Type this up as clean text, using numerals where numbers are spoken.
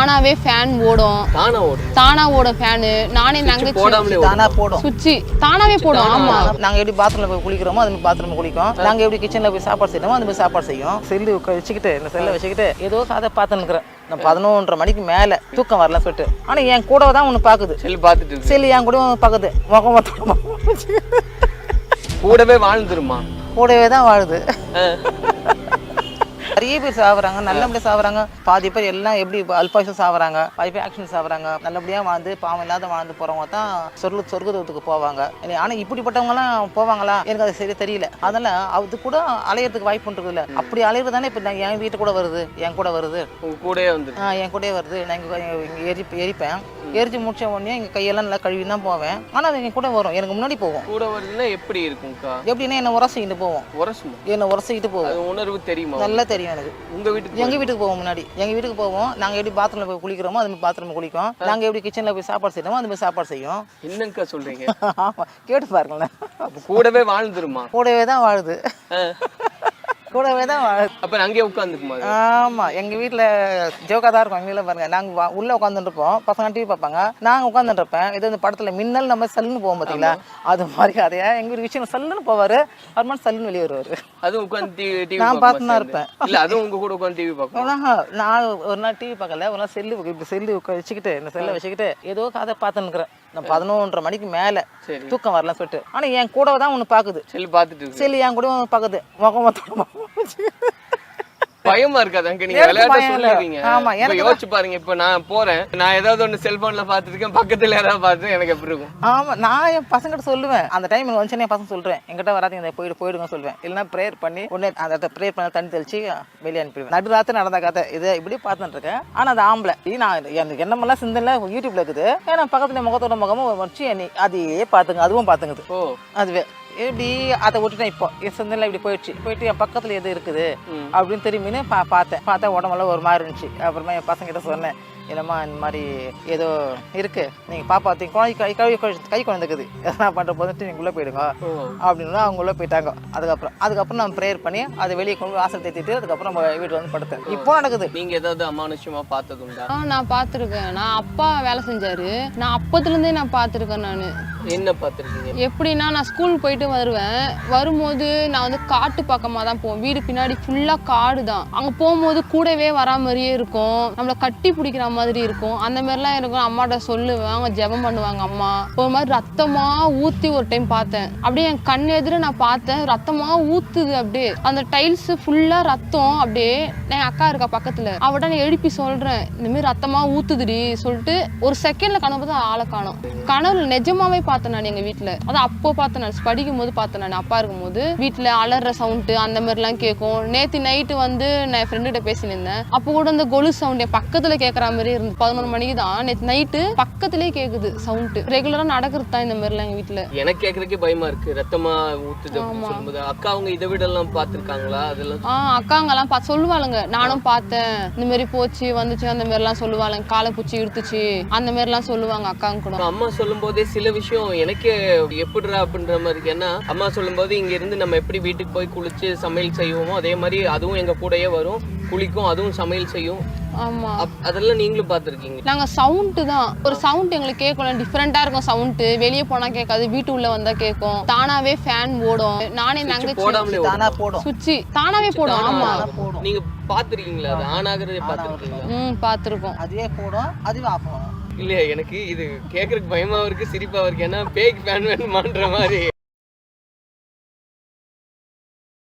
தானாவே ஃபேன் ஓடும். தானா ஓடும் ஃபேனு. நானே தங்கச்சி தானா போடும். சுவிட்ச் தானாவே போடும். ஆமா, நாங்க எப்படி பாத்ரூம்ல போய் குளிக்கிறோமோ அது பாத்ரூம்ல குளிக்கும். நாங்க எப்படி கிச்சன்ல போய் சாப்பாடு செய்யறோமோ அது மாதிரி சாப்பாடு செய்யும். செல்லு வச்சுக்கிட்டு இந்த செல்லை வச்சுக்கிட்டு ஏதோ கதை பார்த்து நிற்கிறேன். நான் 11:30 மணிக்கு மேல தூக்கம் வரல சொல்லிட்டு. ஆனா என் கூட தான் ஒண்ணு பாக்குது. செல்லு பார்த்துட்டு செல்லு என் கூட பாக்குது. முகம் கூடவே வாழ்ந்துருமா? கூடவே தான் வாழுது. நிறைய பேர் சாப்பிட்றாங்க, நல்லபடியாக சாப்பிட்றாங்க. பாதி பேர் எல்லாம் எப்படி அல்பாயுசம் சாப்பிட்றாங்க, பாதி பேர் ஆக்ஷன் சாப்பிட்றாங்க. நல்லபடியாக வாழ்ந்து பாவம் இல்லாத வாழ்ந்து போகிறவங்க தான் சொர்க்கத்துக்கு போவாங்க. ஆனால் இப்படிப்பட்டவங்கலாம் போவாங்களா எனக்கு அது சரியா தெரியல. அதனால அது கூட அலையிறதுக்கு வாய்ப்பு இருக்குது இல்லை. அப்படி அலையிறது தானே இப்போ நான் என் வீட்டு கூட வருது, என் கூட வருது, கூட வந்து என் கூடயே வருது. நான் இங்கே எரிப்பேன். எரிச்சு முடிச்ச உடனே எங்கள் கையெல்லாம் நல்லா கழுவி தான் போவேன். ஆனால் அது என் கூட வரும், எனக்கு முன்னாடி போகும். கூட வருதுன்னா எப்படி இருக்கும்க்கா? எப்படின்னா என்ன உரசிக்கிட்டு போவோம். என்ன உரசிக்கிட்டு போவோம். உணர்வு தெரியுமா? நல்லா தெரியும் எனக்கு. எங்க வீட்டுக்கு போவோம். முன்னாடி எங்க வீட்டுக்கு போவோம். நாங்க எப்படி பாத்ரூம்ல போய் குளிக்கிறோமோ அது மாதிரி பாத்ரூம்ல குளிக்கும். நாங்க எப்படி கிச்சன்ல போய் சாப்பாடு செய்யறோமோ அது மாதிரி சாப்பாடு செய்யும். என்னங்கா சொல்றீங்க? கேட்டு பாருங்களேன். கூடவே வாழ்ந்துருமா? கூடவே தான் வாழுது. கூடவே தான் வாழுது. அப்ப அங்கேயே உட்காந்துக்குமா? ஆமா, எங்க வீட்டுல ஜோக்கா தான் இருக்கும். எங்க வீட்டுல பாருங்க, நாங்க உள்ள உட்காந்துட்டு இருப்போம், பசங்க டிவி பார்ப்பாங்க, நாங்க உட்காந்துட்டு இருப்பேன். இது இந்த படத்துல மின்னல் நம்ம சல்லுன்னு போவோம் பாத்தீங்களா, அது மாதிரி கதையா எங்க வீட்டு விஷயம் சல்லுன்னு போவாரு, அப்புறமா சல்லுன்னு வெளியே வருவாரு. அதுவும் உட்காந்து டிவி நான் பார்த்து தான் இருப்பேன். இல்ல அதுவும் உங்க கூட உட்காந்து டிவி பார்ப்பேன். நான் ஒரு நாள் டிவி பார்க்கல, ஒரு நாள் செல்லு வச்சுக்கிட்டு இந்த செல்லை வச்சுக்கிட்டு ஏதோ கதை பார்த்து நிற்கிறேன். நான் 11:30 மணிக்கு மேல தூக்கம் வரல சொல்லிட்டு. ஆனா என் கூட தான் ஒண்ணு பாக்குது. செல்லு பார்த்துட்டு செல்லு என் கூட பாக்குது. முகம் பயமா இருக்காது அங்க? நீங்க விளையாட சொல்லுவீங்க. ஆமா, யோசிச்சு பாருங்க. இப்ப நான் போறேன், நான் ஏதாவது ஒண்ணு செல்போன்ல பாத்துருக்கேன், பக்கத்துல யாராவது பார்த்து எனக்கு எப்படி இருக்கும்? ஆமா, நான் என் பசங்கிட்ட சொல்லுவேன். அந்த டைம் வந்து என் பசங்க சொல்றேன், எங்கிட்ட வராதீங்க, போயிடுங்க சொல்லுவேன். இல்லைன்னா ப்ரேயர் பண்ணி உடனே அந்த ப்ரேயர் பண்ண தண்ணி தெளிச்சு வெளியே அனுப்பிடுவேன். நடுராத்திரி நடந்த கதை இது. இப்படி பார்த்துட்டு இருக்கேன். ஆனா அது ஆம்பளை. நான் எனக்கு என்னமெல்லாம் சிந்தனை யூடியூப்ல இருக்குது. ஏன்னா பக்கத்துல முகத்தோட முகமும் வச்சு அதையே பாத்துங்க, அதுவும் பாத்துங்குது. அதுவே எப்படி அதை விட்டுட்டேன். இப்போ என் சிந்தனை இப்படி போயிட்டு என் பக்கத்துல எது இருக்குது அப்படின்னு திரும்பின்னு பார்த்தா உடம்பெல்லாம் ஒரு மாதிரி இருந்துச்சு. அப்புறமா என் பசங்க கிட்ட சொன்னேன், இல்லைம்மா இந்த மாதிரி ஏதோ இருக்கு, நீங்க பாப்பா கை குழந்தைக்குது, எதனா பண்ற போது நீங்க உள்ள போயிடுங்க அப்படின்னு அவங்க உள்ள போயிட்டாங்க. அதுக்கப்புறம் நான் ப்ரேயர் பண்ணி அதை வெளியே கொண்டு வாசல் தேத்திட்டு அதுக்கப்புறம் நம்ம வீட்டுல வந்து படுத்தேன். இப்போ நடக்குது. நீங்க ஏதாவது அமானுஷ்யமா பார்த்தது உண்டா? நான் பார்த்துருக்கேன். நான் அப்பா வேலை செஞ்சாரு, நான் அப்பத்துல இருந்தே நான் பார்த்துருக்கேன். நான் என்ன பார்த்துருக்கீங்க? எப்படின்னா, நான் ஸ்கூல் போயிட்டு வருவேன். வரும்போது நான் வந்து காட்டு பக்கமா தான் போவேன். வீடு பின்னாடி ஃபுல்லா காடு தான். அங்க போகும்போது கூடவே வரா மாதிரியே இருக்கும், நம்மளை கட்டி பிடிக்கிற மாதிரி இருக்கும். அந்த மாதிரிலாம் இருக்கும். அம்மாட்ட சொல்லுவேன், அவங்க ஜெபம் பண்ணுவாங்க. அம்மா ஒரு மாதிரி ரத்தமா ஊத்தி ஒரு டைம் பார்த்தேன். அப்படியே என் கண் எதிர நான் பார்த்தேன், ரத்தமா ஊத்துது. அப்படியே அந்த டைல்ஸ் ஃபுல்லா ரத்தம். அப்படியே என் அக்கா இருக்கா பக்கத்துல, அவட்ட நான் எழுப்பி சொல்றேன், இந்த மாதிரி ரத்தமா ஊத்துதுடி சொல்லிட்டு ஒரு செகண்ட்ல கனவு பார்த்தா ஆளை காணோம். கனவுல நிஜமாவே பார்த்தேன் நான் எங்க வீட்டுல. அதான் அப்போ பார்த்தேன், நான் படிக்கும் போது பார்த்தேன். நான் அப்பா இருக்கும் போது வீட்டுல அலற சவுண்டு அந்த மாதிரி எல்லாம் கேட்கும். நேத்து நைட்டு வந்து நான் என் ஃப்ரெண்டு கிட்ட பேசினிருந்தேன். அப்போ கூட அந்த கொலு சவுண்ட் என் பக்கத்துல கேட்கற மாதிரி இருந்து. 11 மணிக்கு தான் நேற்று நைட்டு பக்கத்திலே கேக்குது சவுண்ட். ரெகுலரா நடக்கிறது தான் இந்த மாதிரி எல்லாம் எங்க வீட்டுல. எனக்கு கேட்கறதுக்கே பயமா இருக்கு, ரத்தமா ஊத்துது சொல்லும்போது. அக்கா அவங்க இதை விட எல்லாம் பாத்துருக்காங்களா? அதெல்லாம் அக்காங்க எல்லாம் சொல்லுவாளுங்க, நானும் பார்த்தேன், இந்த மாதிரி போச்சு வந்துச்சு அந்த மாதிரி எல்லாம் சொல்லுவாளுங்க. காலை பூச்சி இழுத்துச்சு அந்த மாதிரி எல்லாம் சொல்லுவாங்க அக்காங்க கூட. அம்மா சொல்லும் போதே சில விஷயம் எனக்கே எப்படிரா அப்படின்ற மாதிரி. ஏன்னா அம்மா சொல்லும் போது இங்க இருந்து நம்ம எப்படி வீட்டுக்கு போய் குளிச்சு சமையல் செய்வோமோ அதே மாதிரி அதுவும் எங்க கூடயே வரும், குளிக்கும், அதுவும் சமையல் செய்யும். ஆமா, அதெல்லாம் நீங்களும் பாத்துருக்கீங்க? நாங்க சவுண்ட் தான், ஒரு சவுண்ட் எங்களுக்கு கேட்கணும், டிஃபரெண்டா இருக்கும் சவுண்ட். வெளியே போனா கேட்காது, வீட்டு உள்ள வந்தா கேட்கும். தானாவே ஃபேன் ஓடும். நானே தங்கச்சி தானா போடும். சுவிட்ச் தானாவே போடும். ஆமா, நீங்க பாத்துருக்கீங்களா? அது ஆன் ஆகுறதே பாத்துருக்கீங்களா? பாத்துருக்கோம். அதுவே போடும், அதுவே ஆஃப் ஆகும். இல்லையா, எனக்கு இது கேட்கறதுக்கு பயமா இருக்கு, சிரிப்பா இருக்கு. ஏன்னா பேக் ஃபேன் வேணுமான்ற மாதிரி.